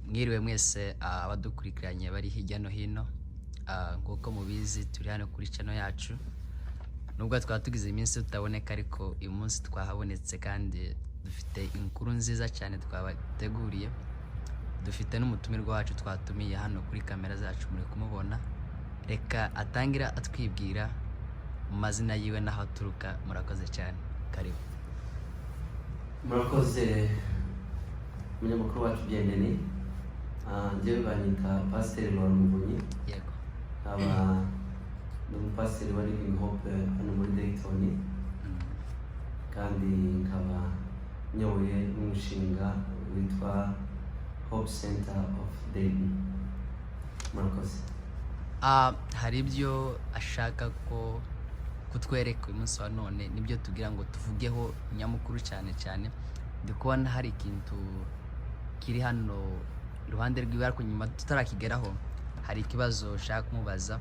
Mwiriwe mwese abadukurikiranye bari hirya no hino, nk'uko mubizi turi hano kuri channel yacu. Nubwo twaba tugize iminsi tutaboneka, ariko uyu munsi twahabonetse kandi dufite inkuru nziza cyane twabateguriye. Dufite n'umutumirwa wacu twatumiye hano kuri kamera zacu, muri kumubona. Reka atangira atwibwira mu mazina yiwe n'aho aturuka. Murakoze cyane, karibu. Murakoze umunyamakuru wacu Bienvenue. Njyewe banyita Pasiteri Laurent Muvunyi. Yego. Aba ni umupasiteri wa Living Hope hano muri Dayton. Kandi nkaba nyoboye n'umushinga witwa Hope Center of Dayton. Murakoze. Hari ibyo ashaka ko kutwereka uyu munsi wa none, nibyo tugira ngo tuvugeho nyamukuru cyane cyane. Ndi kubona hari ikintu kiri hano iruhande rw'iwe, ariko nyuma tutarakigeraho hari ikibazo ushaka kumubaza.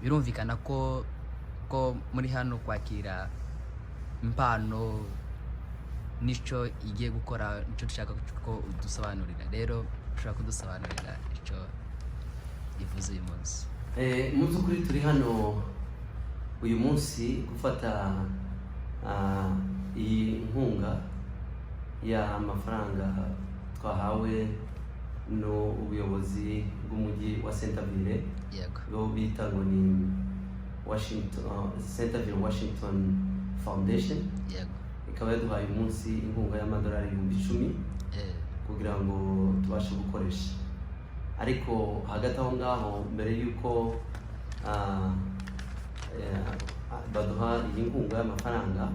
Birumvikana ko muri hano kwakira impano nico igiye gukora, nico dushaka ko udusobanurira. Rero ushaka kudusobanurira icyo ivuze uyu munsi? Mu by'ukuri turi hano uyu munsi gufata iyi nkunga y'amafaranga twahawe n'ubuyobozi bw'umujyi wa Centerville. Yego. Bo bita ngo ni Centerville Washington Foundation. Yego. Ikaba yaduhaye umunsi inkunga y'amadolari 10,000 kugira ngo tubashe gukoresha. Ariko hagati aho ngaho, mbere y'uko baduha iyi nkunga y'amafaranga,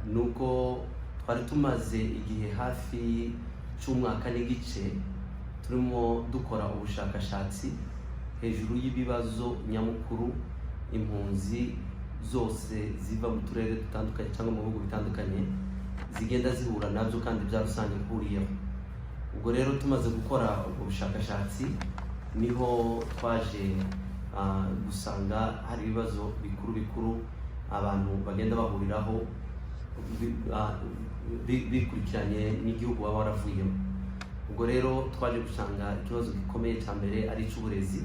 nuko twari tumaze igihe hafi cy'umwaka n'igice turimo dukora ubushakashatsi hejuru y'ibibazo nyamukuru impunzi zose ziva mu turere dutandukanye cyangwa mu bihugu bitandukanye zigenda zihura nabyo kandi bya rusange kuriyeho. Ubwo rero tumaze gukora ubwo bushakashatsi, niho twaje gusanga hari ibibazo bikuru abantu bagenda bahuriraho bikurikiranye n'igihugu baba baravuyemo. Ubwo rero twaje gusanga ikibazo gikomeye cya mbere ari icy'uburezi,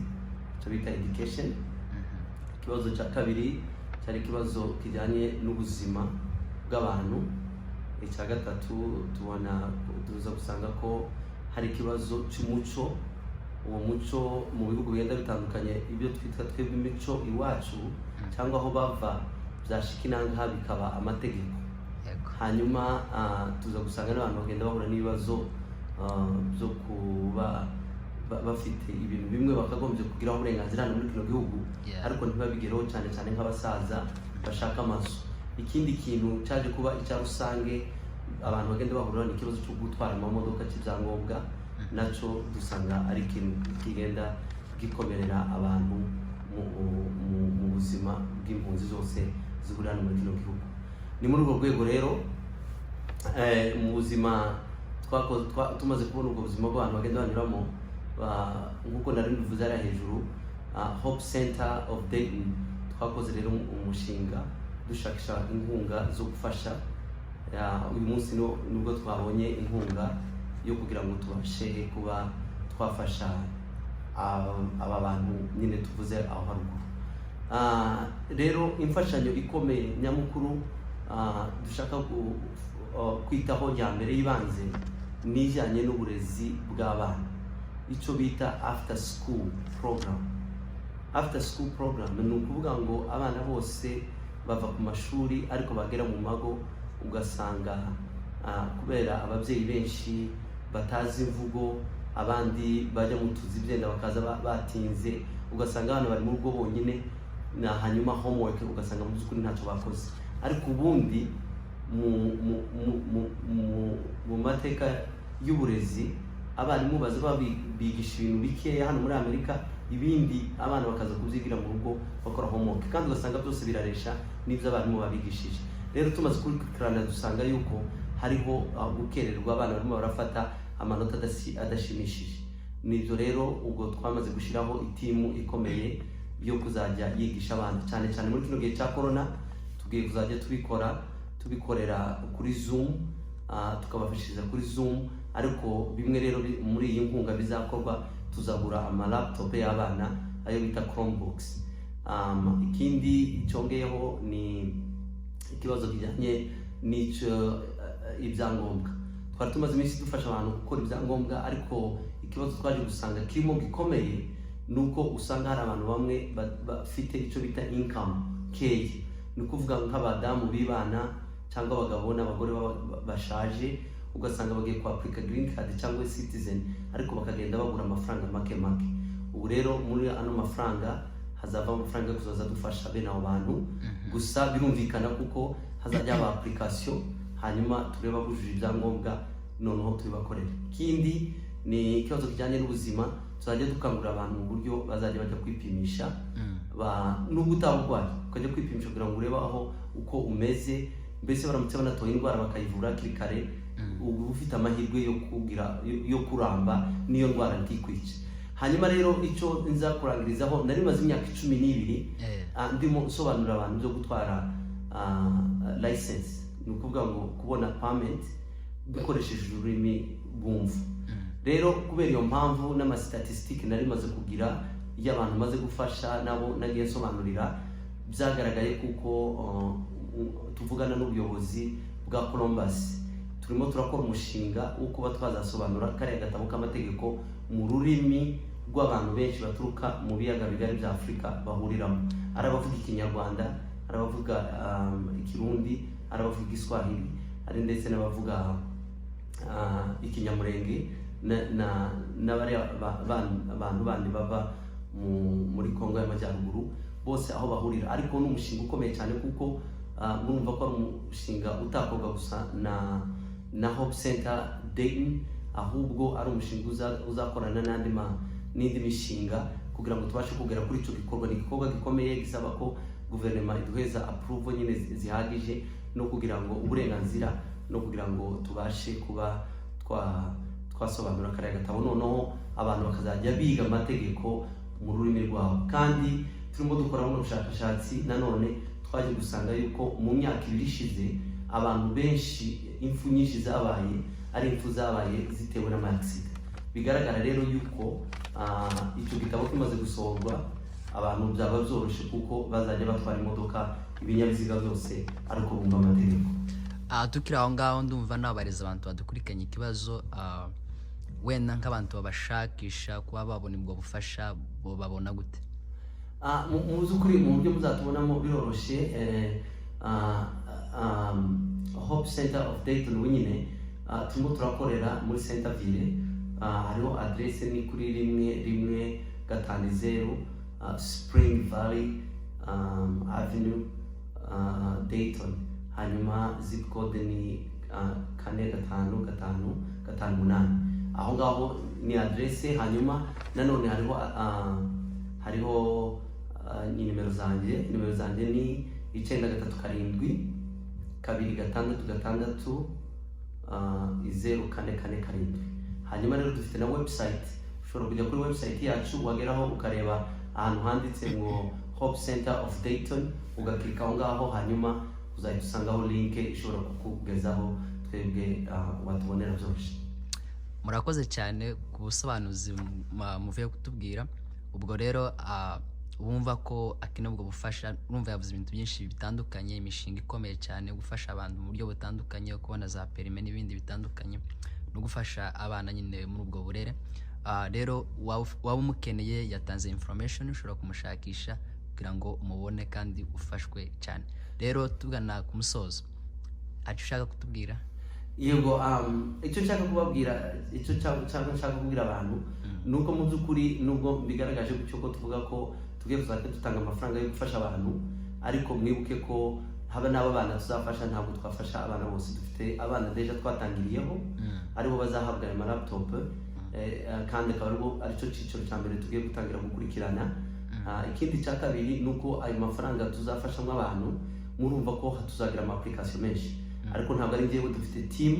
cyo bita education. Ikibazo cya kabiri cyari ikibazo kijyanye n'ubuzima bw'abantu. Icya gatatu tuza gusanga ko hari ikibazo cy'umuco. Uwo muco mu bihugu bigenda bitandukanye, ibyo twita twebwe imico iwacu cyangwa aho bava byashika inanga bikaba amategeko. Hanyuma tuza gusanga n'abantu bagenda bahura n'ibibazo byo kuba bafite ibintu bimwe bakagombye kugira uburenganzira muri kino gihugu, ariko ntibabigereho, cyane cyane nk'abasaza bashaka amazu. Ikindi kintu cyaje kuba icya rusange abantu bagenda bahura n'ikibazo cyo gutwara amamodoka cy'ibyangombwa, nacyo dusanga ari ikintu kigenda gikomerera abantu mu buzima bw'impunzi zose zihurira muri kino gihugu. Ni muri urwo rwego rero mu buzima tumaze kubona ubwo buzima bw'abantu bagenda banyuramo, nk'uko nari mbivuze ari hejuru, Hope Center of Dayton twakoze rero umushinga dushakisha inkunga zo gufasha. Uyu munsi nubwo twabonye inkunga yo kugira ngo tubashe kuba twafasha aba bantu nyine tuvuze aho haruguru. Rero imfashanyo ikomeye nyamukuru dushaka kwitaho ya mbere y'ibanze nijyanye n'uburezi bw'abana, icyo bita after school program. After school program ni ukuvuga ngo abana bose bava ku mashuri ariko bagera mu mago, ugasanga kubera ababyeyi benshi batazi imvugo, abandi bajya mu tuzi byenda bakaza batinze, ugasanga abantu bari mu rugo bonyine, na hanyuma homework ugasanga mu by'ukuri ntacyo bakoze. Ariko ubundi mu mateka y'uburezi, abarimu baza bigisha ibintu bikeya hano muri Amerika, ibindi abana bakaza kubyigira mu rugo bakora homework, kandi ugasanga byose biraresha n'ibyo abarimu babigishije. Rero tumaze kubikurikirana dusanga yuko hariho gukererwa, abana barimo barafata amanota adashimishije. Nibyo rero ubwo twamaze gushyiraho itimu ikomeye yo kuzajya yigisha abana, cyane muri kino gihe cya corona tugiye kuzajya tubikorera kuri Zoom tukabafashiriza kuri Zoom, ariko bimwe rero muri iyi nkunga bizakorwa tuzagura laptop y'abana ayo bita Chromebooks. Ikindi cyongeyeho ni ikibazo kijyanye n'icyo ibyangombwa. Twari tumaze iminsi dufasha abantu gukora ibyangombwa, ariko ikibazo twaje gusanga kirimo gikomeye nuko usanga hari abantu bamwe bafite icyo bita income keya, ni ukuvuga nk'abadamu bibana cyangwa abagabo n'abagore bashaje, ugasanga bagiye kwa Africa Green Card cyangwa Citizen, ariko bakagenda bagura amafaranga make. Ubu rero muri ano mafaranga hazava amafaranga yo kuzaza dufasha bene abo bantu, gusa birumvikana kuko hazajya aba application, hanyuma tureba bujuje ibyangombwa noneho tubibakorera. Ikindi ni ikibazo kijyanye n'ubuzima, tuzajya dukangurira abantu mu buryo bazajya bajya kwipimisha, nubwo utaburwaye ukajya kwipimisha kugira ngo urebe aho uko umeze, mbese baramutse banatoye indwara bakayivura hakiri kare, ubu ufite amahirwe yo kuramba n'iyo ndwara ntikwice. Hanyuma rero icyo nza kurangirizaho, nari maze imyaka 12 ndimo nsobanurira abantu byo gutwara license, ni ukuvuga ngo kubona permit dukoresheje ururimi bumva. Rero kubera iyo mpamvu n'amastatistike nari maze kugira y'abantu maze gufasha nabo nagiye nsobanurira, byagaragaye kuko tuvugana n'ubuyobozi bwa Columbus, turimo turakora umushinga wo kuba twazasobanura kariya gatabo k'amategeko mu rurimi rw'abantu benshi baturuka mu biyaga bigari bya Afurika bahuriramo. Ari abavuga Ikinyarwanda, ari abavuga Ikirundi, ari abavuga Igiswahili, ari ndetse n'abavuga Ikinyamurenge n'abari abantu bandi bava muri Kongo y'Amajyaruguru, bose aho bahurira. Ariko ni umushinga ukomeye cyane kuko murumva ko ari umushinga utakorwa gusa na Hope Center Dayton, ahubwo ari umushinga uzakorana n'indi mishinga kugira ngo tubashe kugera kuri icyo gikorwa. Ni igikorwa gikomeye gisaba ko guverinoma iduheza approval nyine zihagije, no kugira ngo uburenganzira, no kugira ngo tubashe kuba twasobanura kariya gatabo, noneho abantu bakazajya biga amategeko mu rurimi rwabo. Kandi turimo dukora n'ubushakashatsi, nanone twaje gusanga yuko mu myaka 2 ishize abantu benshi, impfu nyinshi zabaye ari impfu zabaye zitewe n'amaksida. Bigaragara rero yuko icyo gitabo kimaze gusohorwa, abantu byaba byoroshye kuko bazajya batwara imodoka, ibinyabiziga byose ariko bumva amategeko. Tukiri aho ngaho ndumva nabareza abantu badukurikanye ikibazo, wenda nk'abantu babashakisha kuba babona ubwo bufasha bo babona gute? Mu by'ukuri mu buryo muzatubonamo biroroshye. Hope Center of Dayton wenyine turimo turakorera muri Centerville, hariho adresse ni kuri 150 Spring Valley Avenue, Dayton, hanyuma zip code ni 45558. aho ngaho ni adresse. Hanyuma nanone hariho nimero zanjye ni 937 266 0447. Hanyuma rero dufite na website, ushobora kujya kuri website yacu wageraho ukareba ahantu handitse ngo Hope Center of Dayton, ugakirika aho ngaho, hanyuma uzahita usangaho link ishobora kukugezaho twebwe watubonera byose. Murakoze cyane ku busobanuzi muvuye kutubwira. Ubwo rero wumva ko akinobwo bufasha, urumva yavuze ibintu byinshi bitandukanye, imishinga ikomeye cyane gufasha abantu mu buryo butandukanye, kubona za perime n'ibindi bitandukanye, no gufasha abana nyine muri ubwo burere. Rero waba umukeneye yatanze information, ushobora kumushakisha kugira ngo umubone kandi ufashwe cyane. Rero tugana ku musozo, icyo ushaka kutubwira? Yego, icyo nshaka kubabwira, icyo nshaka kubwira abantu nuko mu by'ukuri nubwo bigaragaje ko tuvuga ko tugiye kuzajya dutanga amafaranga yo gufasha abantu, ariko mwibuke ko haba n'aba bana tuzafasha, ntabwo twafasha abana bose. Dufite abana deja twatangiriyeho aribo bazahabwa ayo laptop, kandi akaba aricyo cyiciro cya mbere tugiye gutangira gukurikirana. Ikindi cya kabiri nuko ayo mafaranga tuzafashamo abantu, murumva ko tuzagira ama application menshi, ariko ntabwo ari njyewe, dufite team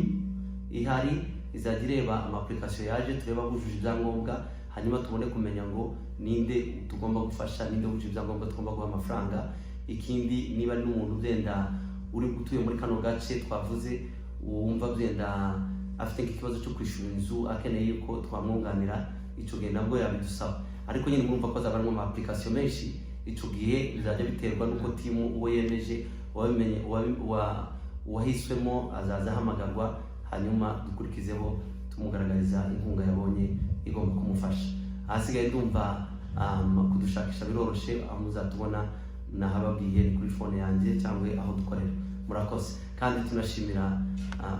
ihari izajya ireba ama application yaje, tureba bujuje ibyangombwa, hanyuma tubone kumenya ngo ninde tugomba gufasha, ninde bujuje ibyangombwa tugomba guha amafaranga. Ikindi niba ari n'umuntu ugenda uri gutuye muri kano gace twavuze, wumva byenda afite ikibazo cyo kwishura inzu akeneye yuko twamwunganira ico gihe nabwo yabidusaba ariko nyine murumva ko zabarimo ama application menshi ico gihe bizajya biterwa nuko timu uwo yemeje wabimenye wahiswemo azaza hamagarwa hanyuma dukurikizeho tumugaragariza inkunga yabonye igomba kumufasha ahasigaye ndumva kudushakisha biroroshe aho muzatubona nahababwiye ni kuri phone yanjye cyangwa aho dukorera murakoze kandi tunashimira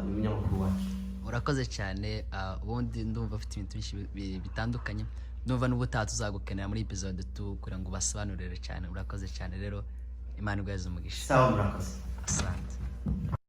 umunyamakuru wacu urakoze cyane ubundi ndumva afite ibintu byinshi bitandukanye ndumva n'ubutaha tuzagukenera muri episode 2 kugira ngo basobanurire cyane urakoze cyane rero Imana igweze umugisha sawa murakoze asante